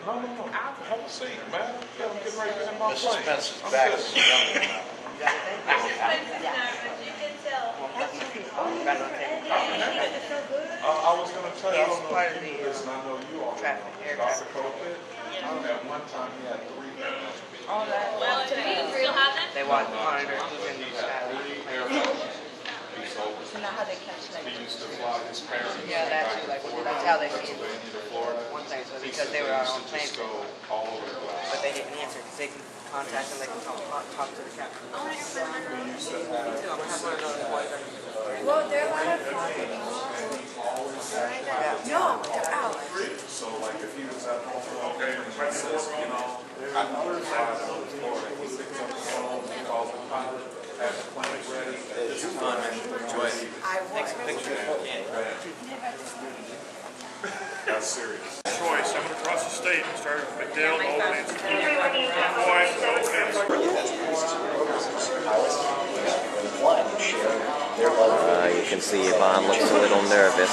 No, no, no. Have a seat, man. I'm getting ready to end my Mrs. plane. Spence's I'm back good. is younger now. Mrs. Spencer's nervous, you can tell. I was going to tell you, I don't know if you knew this, and I know you all know. Dr. Copeland, at one time he had 3 airplanes. Well, do you still have them? They want monitors in the He had 3 airplanes. He sold them. Not how they catch them. He used to fly his parents. Yeah, that's like that's how they came. Pennsylvania to Florida. One thing, so He because said they were used on to plane, just go all over the place. but they didn't answer because they can contact them, they can talk to the captain. I want to put them under. He used to have I'm gonna have one of those boys. Well, they're a lot of fun anymore. No, they're out. So like if he was at home, okay, and he says, you know, I know there's flies out of Florida. He picks up the phone, he calls the pilot, has the plane ready. It's fun, enjoy it. Next Picture if you can. That's serious. Choice. I went across the state and started with McDale, Oakland, Boys, You can see Yvonne looks a little nervous.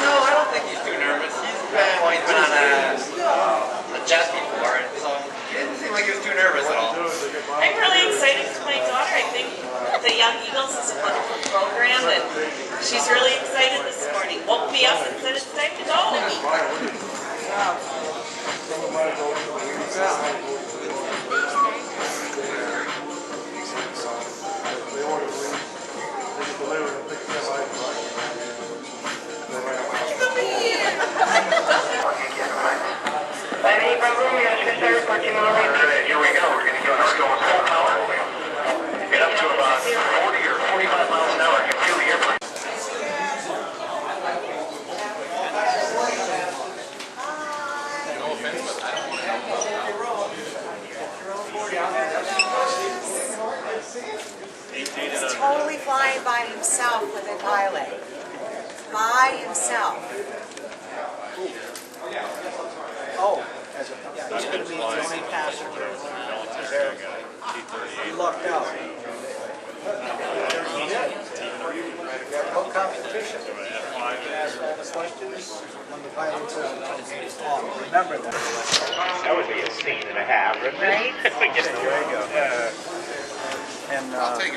No, I don't think he's too nervous. He's been on a jet before, so it didn't seem like he was too nervous at all. I'm really excited for my daughter. I think the Young Eagles is a wonderful program, and she's really excited this morning. Woke me up and said it's time to go. Alright, here we go. We're going to go. Let's go with full power. Get up to about 40 or 45 miles an hour. You can feel the airplane. He's totally flying by himself with a pilot. By himself. Oh, he's going to be the only passenger. He lucked out. He did. No competition. Ask all the questions when the pilot says, oh, remember that. That would be a scene and a half, wouldn't it? There you go. And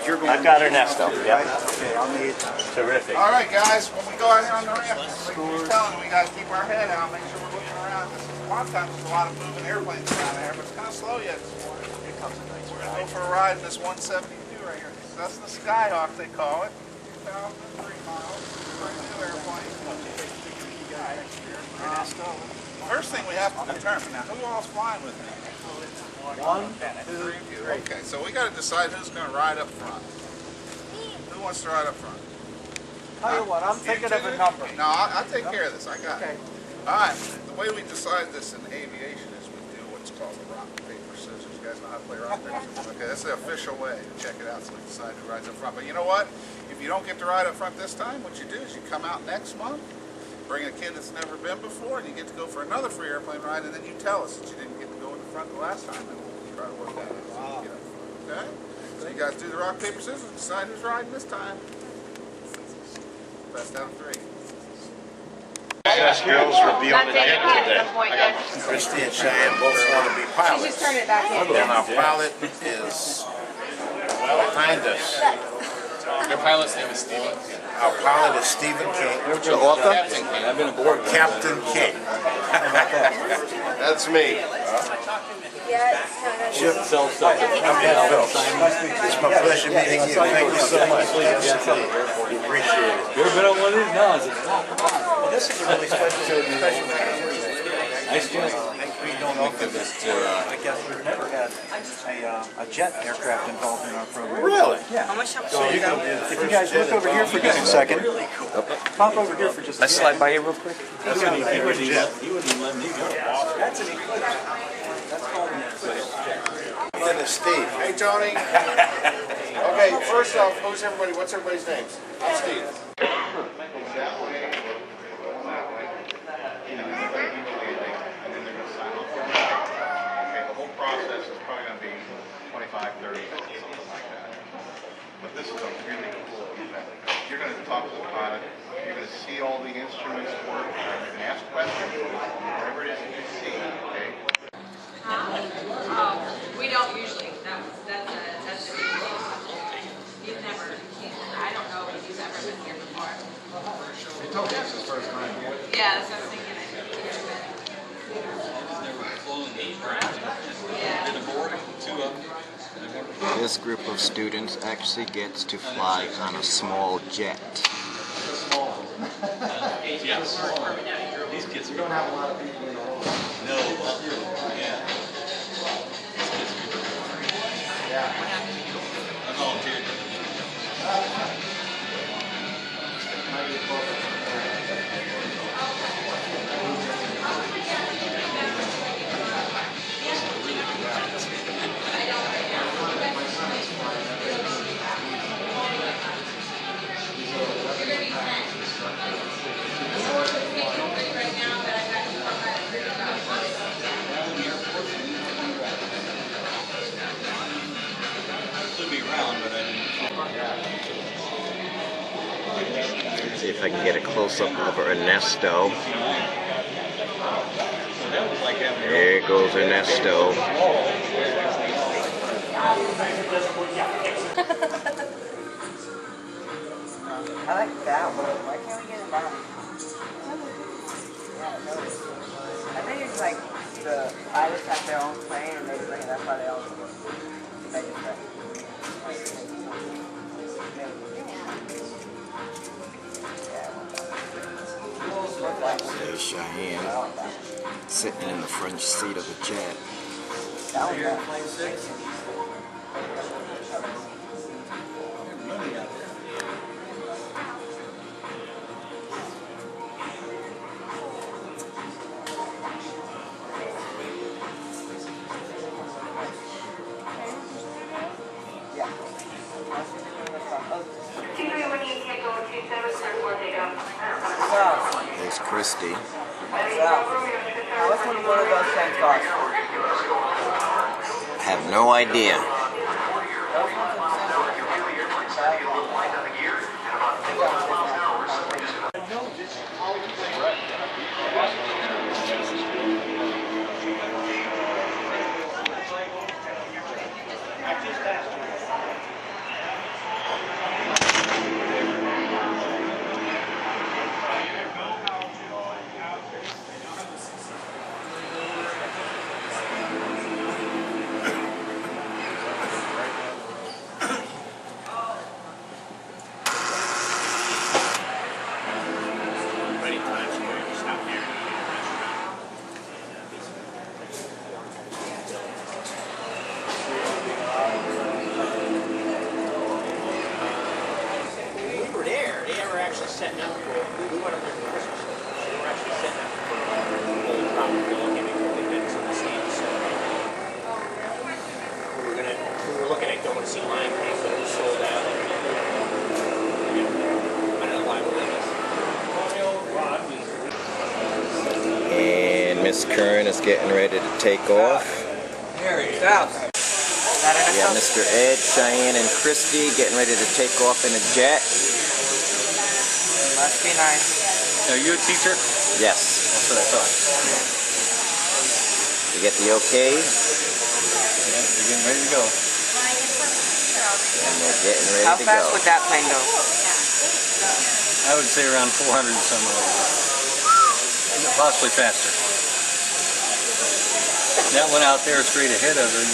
you're going. I've got her next up. Right? Okay, I'll need. Terrific. All right, guys. When we go out here on the ramp, like we were telling, we got to keep our head out, make sure we're looking around. A lot of times there's a lot of moving airplanes around there, but it's kind of slow yet this morning. We're going to go for a ride in this 172 right here. That's the Skyhawk, they call it. 2,003 miles. Pretty new airplane. First thing we have to determine now, who all's flying with me? 1, 2, 3. Okay, so we got to decide who's going to ride up front. Who wants to ride up front? Tell you what, I'm thinking of a number. No, I'll take care of this. I got Okay. it. All right. The way we decide this in aviation is we do what's called a rock, paper, scissors. You guys know how to play rock, paper, scissors? Okay, that's the official way to check it out so we decide who rides up front. But you know what? If you don't get to ride up front this time, what you do is you come out next month, bring a kid that's never been before, and you get to go for another free airplane ride, and then you tell us that you didn't get to go in the front the last time, and we'll try to work that out so you get up front. Okay? So you guys do the rock, paper, scissors, decide who's riding this time. Best out of 3. Girls revealed again today. today. Christy and Cheyenne both want to be pilots. Just turn it back in. And our pilot is behind us. Your pilot's name is Steven. Our pilot is Stephen King. Captain King. I've been aboard Captain King. That's me. Chip Phelps. I'm Ed Phelps. It's my pleasure meeting you. Thank you so much. We appreciate it. You ever been on one of these? No, it's This is a really special nice job. We don't often, I guess we've never had a jet aircraft involved in our program. Really? Yeah. How much time? So you can, if you guys look over here for just a second, pop over here for just a Let's slide by you real quick. That's an Eclipse jet. You wouldn't even let me go. That's an Eclipse. That's called an Eclipse. Then it's Steve. Hey, Tony. Okay, first off, who's everybody? What's everybody's names? I'm Steve. The whole process is probably going to be 25, 30 minutes, something like that. But this is a really cool event. You're talk to the pilot. You're going to see all the instruments work. You can ask questions, whatever it is that you see, okay? We don't usually. That's a You've never. I don't know if you've ever been here before. He told me this is his first time here. Yeah, that's what I was thinking. This group of students actually gets to fly on a small jet. Yes. These kids We don't have a lot of people in the hall. No, yeah. Yeah. I volunteered. Could be around, but I didn't. See if I can get a close-up of Ernesto. There goes Ernesto. I like that one. Why can't we get it back? I think it's like the pilots have their own plane and they bring it. That's why they all make it back. There's Cheyenne sitting in the front seat of the jet. Here in plane 6. Money out there. There's Christy. How much would one of those things cost? Have no idea. setting up for, we went up there for Christmas. They were actually setting up for old property looking before they did some of the stands. So we were looking at going to see Lion King, but it was sold out. I don't know why we're doing this. And Miss Kern is getting ready to take off. There he is. We got Mr. Ed, Cheyenne, and Christy getting ready to take off in a jet. Must be nice. Are you a teacher? Yes. That's what I thought. We get the okay, Yeah, you're getting ready to go. and we're getting ready How to fast go. would that plane go? I would say around 400 and some over. Possibly faster. That one out there straight ahead of her,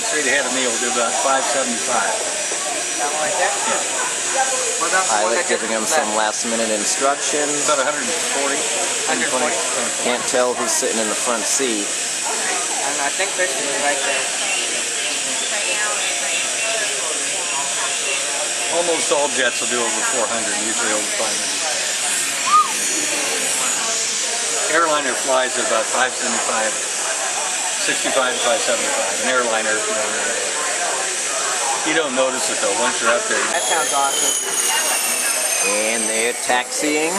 straight ahead of me will do about 575. That one right there? Yeah. What about the one Pilot that giving him just some left? last minute instructions. About 140. 140. Can't tell who's sitting in the front seat. And I think this is right there. Almost all jets will do over 400, usually over 500. Airliner flies at about 575, 65 to 575. An airliner, you don't notice it though. Once you're up there, That sounds awesome. And they're taxiing.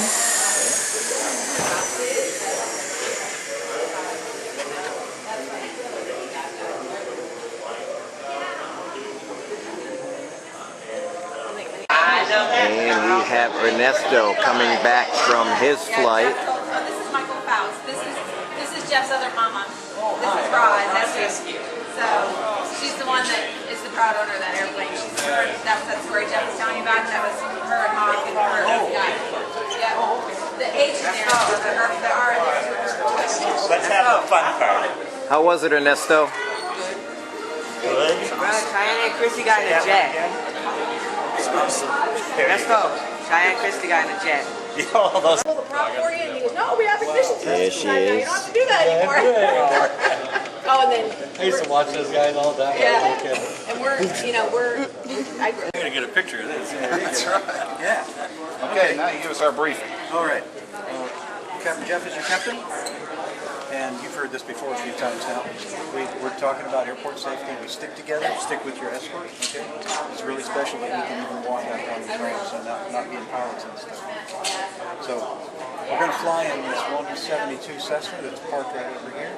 And we have Ernesto coming back from his flight. This is Michael Faust. This is Jeff's other mama. This is Roz. That's rescue. So she's the one that is the proud owner of that airplane. She's her. That was that story Jeff was telling you about. That was her and Hawk and her guy. Yeah. The H in there, the R in there. Let's have the fun part. How was it, Ernesto? Good. Cheyenne and Chrissy got in a jet. Let's go. Cheyenne and Chrissy got in a jet. All those. Pull the prop for you, and he goes, "No, we have ignition There systems." she You don't is. have to do that anymore. Oh, and then I used to watch those guys all the time. yeah, and we're, you know, I I'm gonna get a picture of this. That's right. Yeah. Okay, now you give us our briefing. All right. Captain Jeff is your captain, and you've heard this before a few times now. We're talking about airport safety. We stick together, stick with your escort, okay? It's really special that you can even walk out on these ramps and not being pilots and stuff. So we're going to fly in this 172 Cessna that's parked right over here.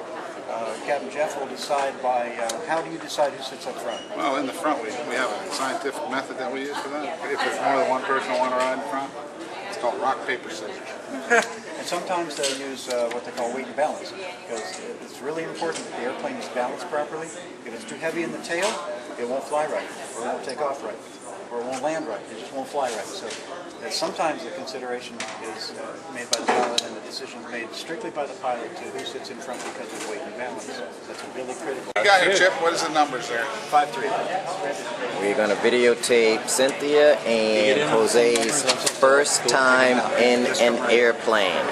Captain Jeff will decide by, how do you decide who sits up front? Well, in the front, we have a scientific method that we use for that. If there's more than one person who want to ride in front, it's called rock, paper, scissors. And sometimes they'll use what they call weight and balance, because it's really important that the airplane is balanced properly. If it's too heavy in the tail, it won't fly right, or it won't take off right, or it won't land right. It just won't fly right. So sometimes the consideration is made by the pilot, and the decision is made strictly by the pilot to who sits in front because of weight and balance. That's really critical. You got here, Chip. What is the numbers there? 5-3. We're gonna videotape Cynthia and Jose's first time in an airplane.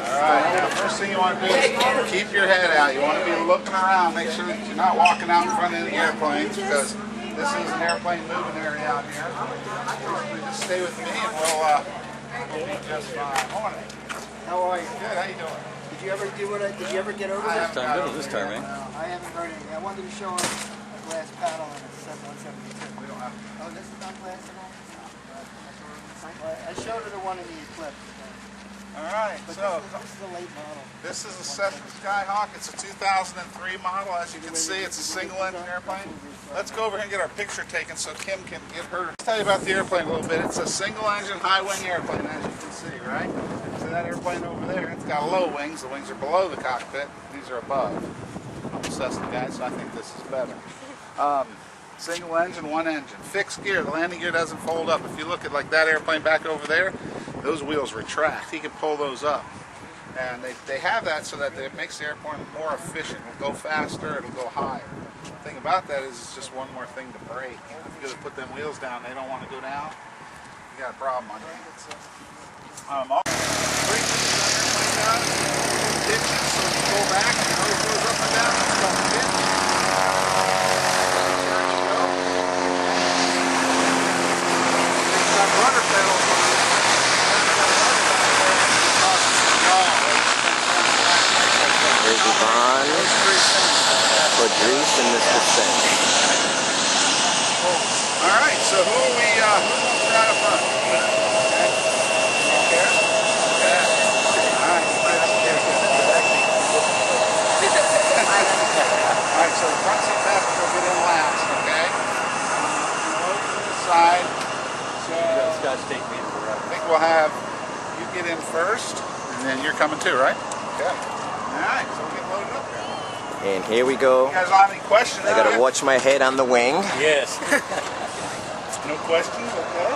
All right, now first thing you want to do is keep your head out. You want to be looking around. Make sure that you're not walking out in front of the airplanes, because this is an airplane moving area out here. Just stay with me and we'll be just fine. Morning. How are you? Good, how you doing? Did you ever do what? Did you ever get over I this? haven't got over This it time, yet. eh? I haven't heard anything. I wanted to show a glass paddle and a 172. We don't have Oh, this is not glass at all? I showed her the one in the Eclipse. All right, so This is a late model. this is a Cessna Skyhawk. It's a 2003 model. As you can see, it's a single-engine airplane. Let's go over here and get our picture taken so Kim can get her. Let's tell you about the airplane a little bit. It's a single-engine high-wing airplane, as you can see, right? So that airplane over there, it's got low wings. The wings are below the cockpit. These are above. I'm a Cessna guy, so I think this is better. Single engine, one engine. Fixed gear. The landing gear doesn't fold up. If you look at like that airplane back over there, those wheels retract. He can pull those up. And they have that so that it makes the airplane more efficient. It'll go faster, it'll go higher. The thing about that is it's just one more thing to brake. If you go to put them wheels down, they don't want to go down, you got a problem on your hands. All brakes on the airplane down, pitches, so if you go back and the nose goes up and down, it's called pitch. Rudder pedals. There's Yvonne, Patrice, and Mr. Spence. All right, so who wants to ride up front? Okay. You care? Yeah. All right. All right, so the front seat passenger will get in last, okay? Over to the side. So Scotch take me to the I right. think we'll have you get in first, and then you're coming too, right? Okay. All right, so we'll get loaded up here. And here we go. You guys don't have any questions? I gotta watch my head on the wing. Yes. No questions? Okay.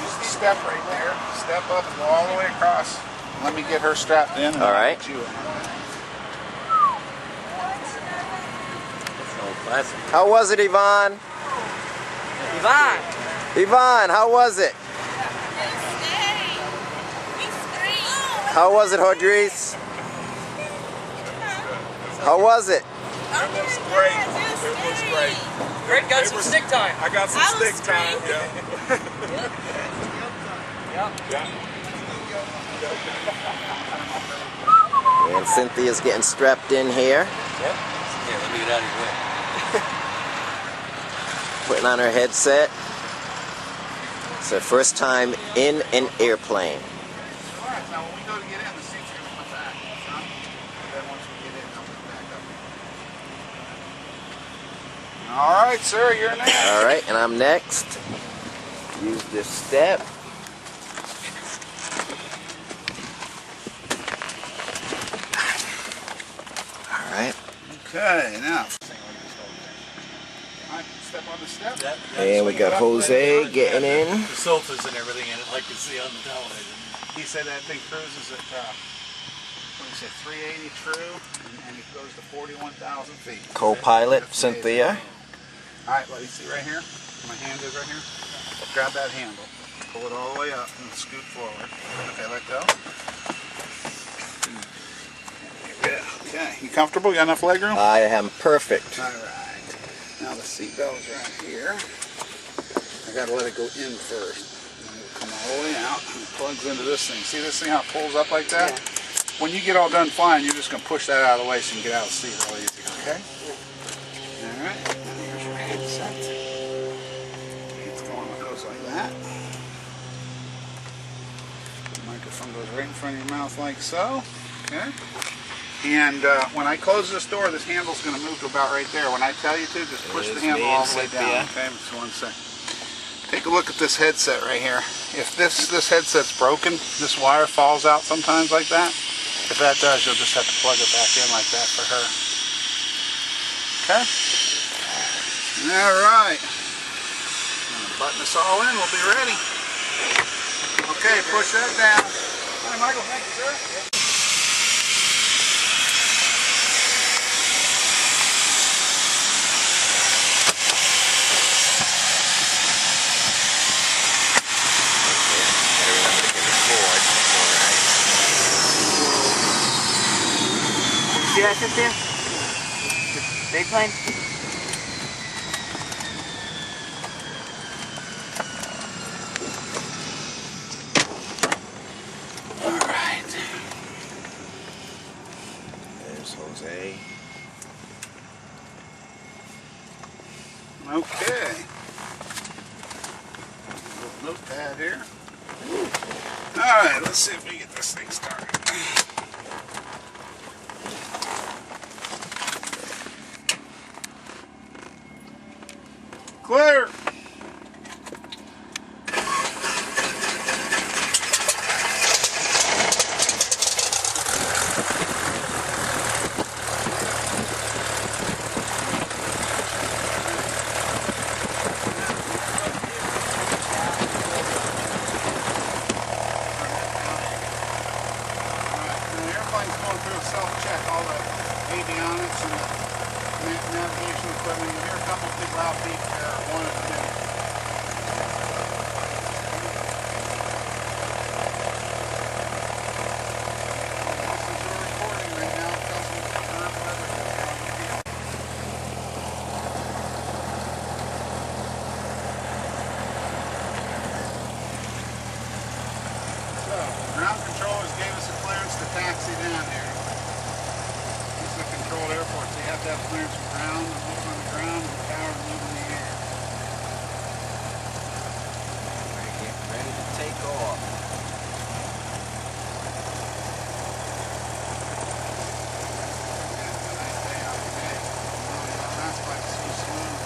Use the step right there. Step up and go all the way across. Let me get her strapped in. And All I'll right. get you in. Classic. How was it, Yvonne? Yvonne. Yvonne, how was it? How was it, Hodris? How was it? It was great. It was great. Greg got some stick time. I got some stick time. And Cynthia's getting strapped in here, Yeah, let me get out of your way. putting on her headset. It's her first time in an airplane. All right, now when we go to get in, the seats are going to put back. And then once we get in, they'll put back up. All right, sir, you're next. All right, and I'm next. Use this step. Okay, now. Alright, step on the step. And we got Jose getting in. The sofas and everything in it, like you see on the television. He said that thing cruises at, what did he say, 380 true, and it goes to 41,000 feet. Co-pilot Cynthia. Alright, buddy, see right here? My hand is right here. Grab that handle. Pull it all the way up and scoot forward. Okay, let go. Okay, you comfortable? You got enough leg room? I am perfect. Alright. Now the seat belt's right here. I gotta let it go in first. And it'll come all the way out and it plugs into this thing. See this thing how it pulls up like that? Yeah. When you get all done flying, you're just gonna push that out of the way so you can get out of the seat real easy, okay? Alright, now here's your headset. It's going, it goes like that. The microphone goes right in front of your mouth like so. Okay? And when I close this door, this handle's going to move to about right there. When I tell you to, just push the handle all the way down. Okay, just 1 second. Take a look at this headset right here. If this headset's broken, this wire falls out sometimes like that. If that does, you'll just have to plug it back in like that for her. Okay? All right. Button this all in, we'll be ready. Okay, push that down. All right, Michael, thank you, sir. See that sit there? The big plane? Alright. There's Jose. Okay. Little notepad here. Alright, let's see if we get this thing started. Clear! Self-check all the avionics and the navigation equipment. You hear a couple of big loud beeps there, one at the minute. Since you're recording right now, it tells me the current weather. So, ground controllers gave us a clearance to taxi down here. Controlled airport, so you have to have clearance from ground, move on the ground, and power to move in the air. Get ready to take off. It's a nice day out today. That's why it's so smooth.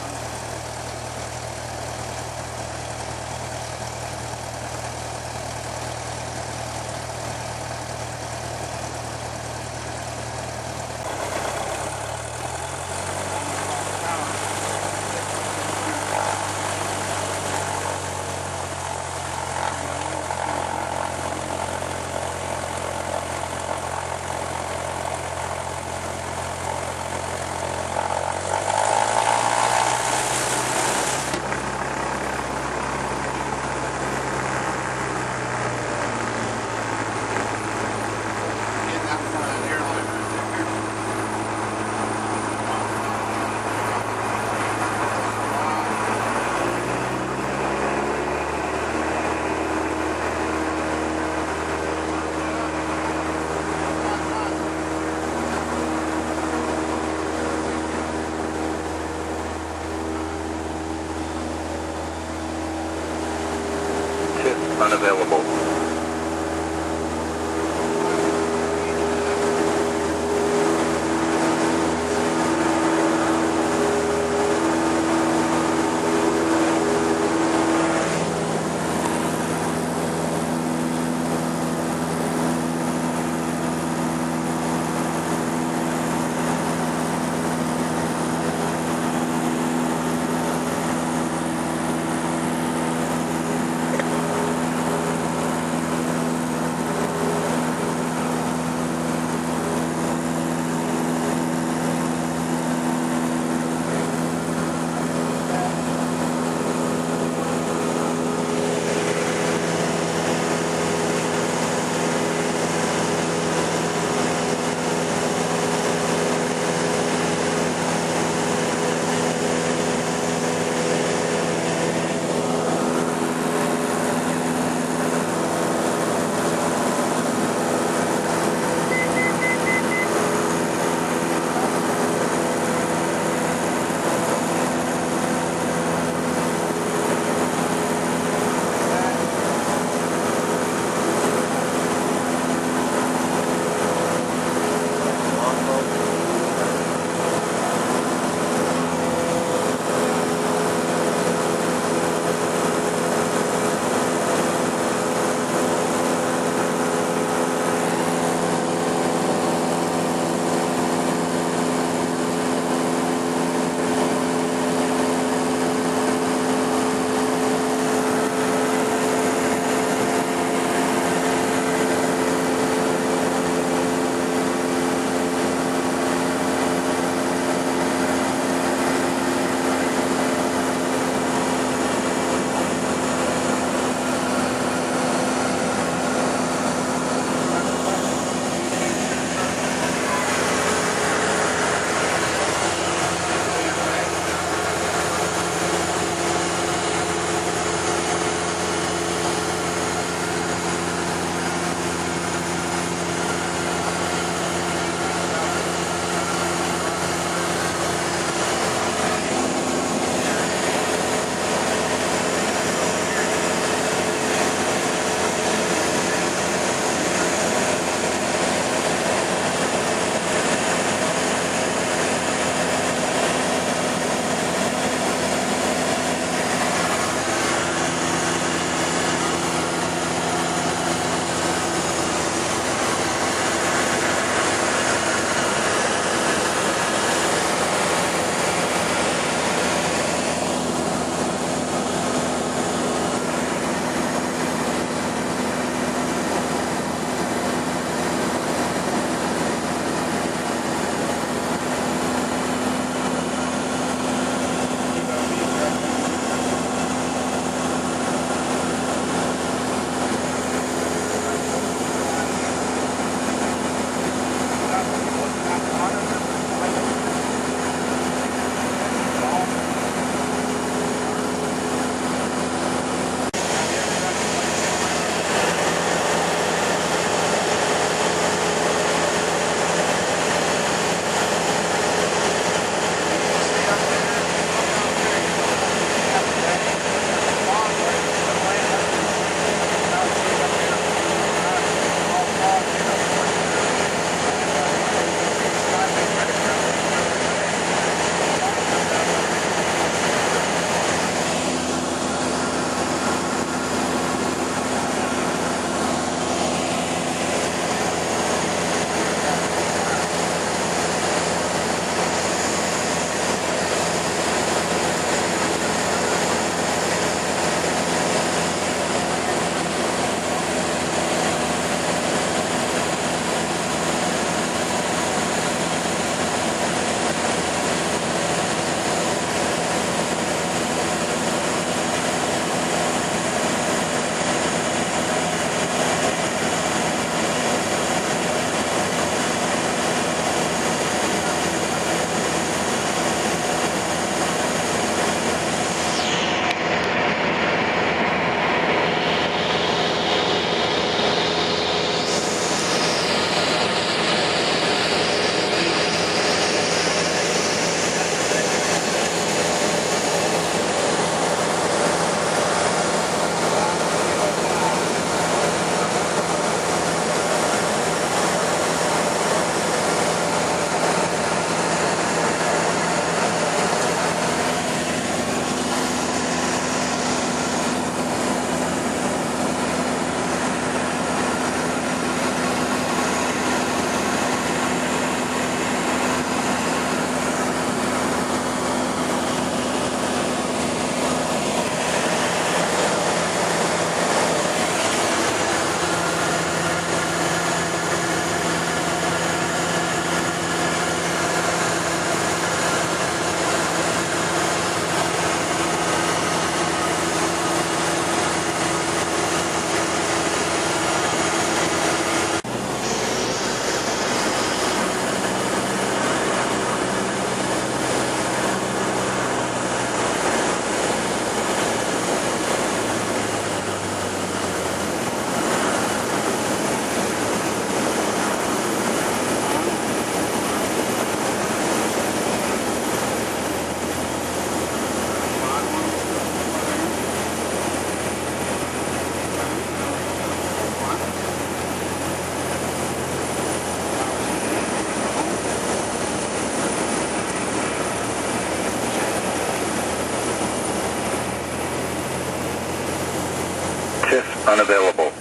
unavailable.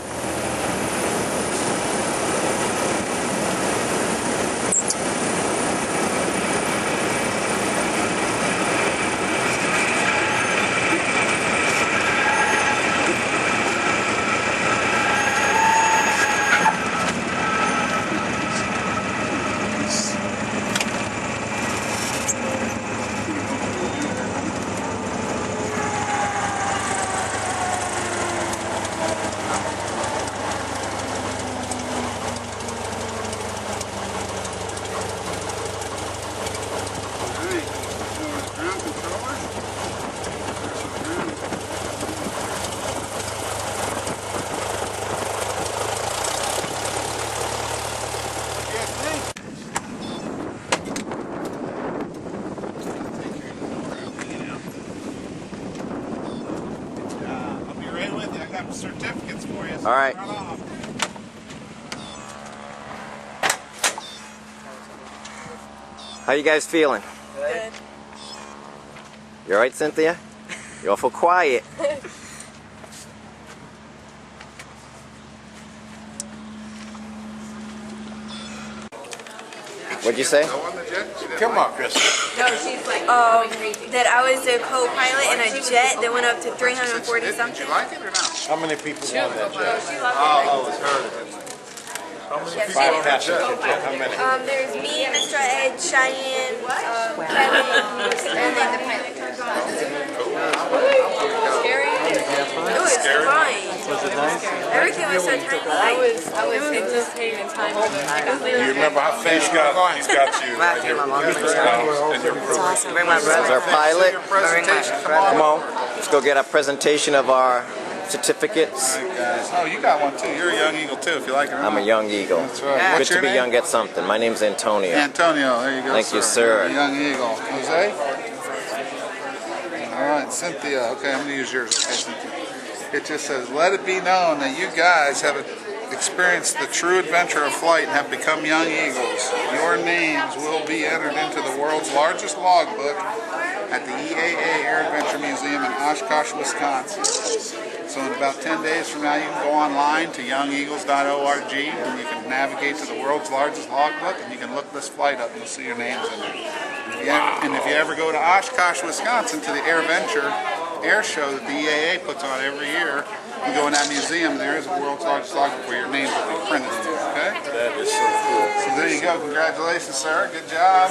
I'll be right with you. I got certificates for you. So All right. run off. How you guys feeling? Good. You alright, Cynthia? You're awful quiet. What'd you say? Go on the jet? She didn't Come like on, Chris. No, she's like That I was a co-pilot in a jet that went up to 340 it. Did something. you like it or not? How many people on that jet? she loves Oh, it was her. Five passengers. How many? There's me, Mr. Ed, Cheyenne, Kevin, and then the pilot turns on. Scary. It was fine. Was it nice? Everything was so tiny. I was anticipating time for the Do you remember how fast you got going? He's got you right here. And your This is our pilot. Presentation. Come on. Let's go get our presentation of our certificates. Oh, you got one too. You're a young eagle too, if you like it. or I'm a not. young eagle. That's right. Good What's to your be name? young at something. My name's Antonio. Antonio, there you go. Thank you, sir. You're a young eagle. Jose? All right, Cynthia. Okay, I'm going to use yours. Okay, Cynthia. It just says, let it be known that you guys have experienced the true adventure of flight and have become young eagles. Your names will be entered into the world's largest logbook at the EAA Air Adventure Museum in Oshkosh, Wisconsin. So in about 10 days from now, you can go online to youngeagles.org and you can navigate to the world's largest logbook and you can look this flight up and you'll see your names in there. And if you ever go to Oshkosh, Wisconsin to the AirVenture air show that the EAA puts on every year, you go in that museum, there is the world's largest logbook where your names will be printed in there, okay? That is so cool. So there you go. Congratulations, sir. Good job.